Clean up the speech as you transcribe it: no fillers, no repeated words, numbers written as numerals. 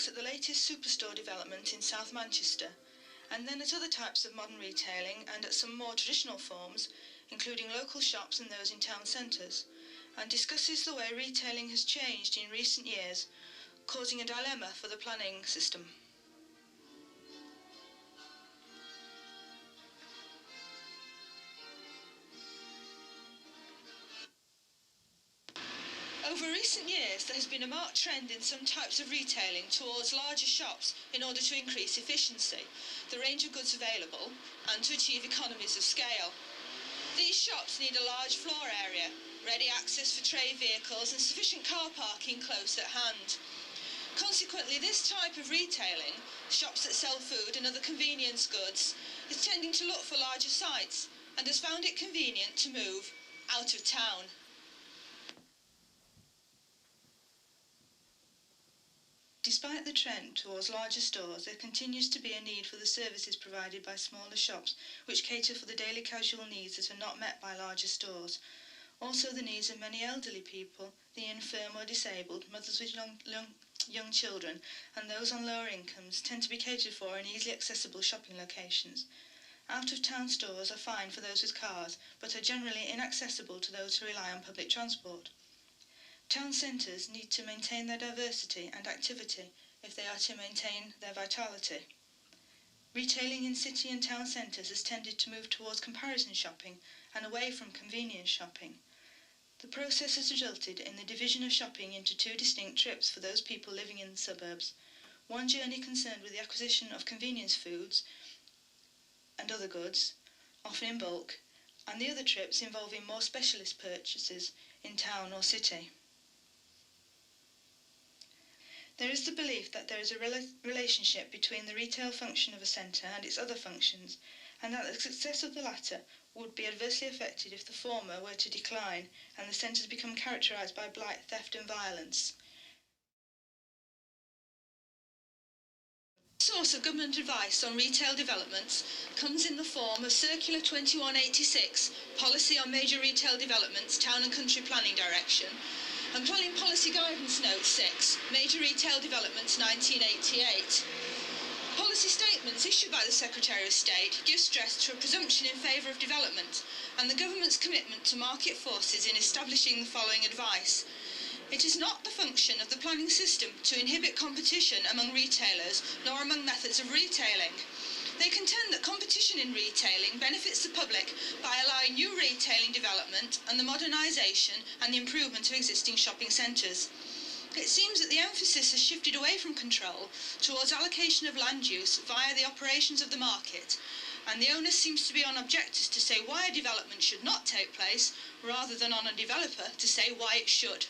looks at the latest superstore development in South Manchester, and then at other types of modern retailing and at some more traditional forms, including local shops and those in town centres, and discusses the way retailing has changed in recent years, causing a dilemma for the planning system. Over recent years, there has been a marked trend in some types of retailing towards larger shops in order to increase efficiency, the range of goods available, and to achieve economies of scale. These shops need a large floor area, ready access for trade vehicles and sufficient car parking close at hand. Consequently, this type of retailing, shops that sell food and other convenience goods, is tending to look for larger sites and has found it convenient to move out of town. Despite the trend towards larger stores, there continues to be a need for the services provided by smaller shops, which cater for the daily casual needs that are not met by larger stores. Also, the needs of many elderly people, the infirm or disabled, mothers with young children, and those on lower incomes tend to be catered for in easily accessible shopping locations. Out-of-town stores are fine for those with cars, but are generally inaccessible to those who rely on public transport. Town centres need to maintain their diversity and activity if they are to maintain their vitality. Retailing in city and town centres has tended to move towards comparison shopping and away from convenience shopping. The process has resulted in the division of shopping into two distinct trips for those people living in the suburbs. One journey concerned with the acquisition of convenience foods and other goods, often in bulk, and the other trips involving more specialist purchases in town or city. There is the belief that there is a relationship between the retail function of a centre and its other functions, and that the success of the latter would be adversely affected if the former were to decline and the centres become characterised by blight, theft and violence. The source of government advice on retail developments comes in the form of Circular 2186, Policy on Major Retail Developments, Town and Country Planning Direction, and Planning Policy Guidance Note 6, Major Retail Developments 1988. Policy statements issued by the Secretary of State give stress to a presumption in favour of development and the government's commitment to market forces in establishing the following advice. It is not the function of the planning system to inhibit competition among retailers nor among methods of retailing. They contend that competition in retailing benefits the public by allowing new retailing development and the modernisation and the improvement of existing shopping centres. It seems that the emphasis has shifted away from control towards allocation of land use via the operations of the market, and the onus seems to be on objectors to say why a development should not take place rather than on a developer to say why it should.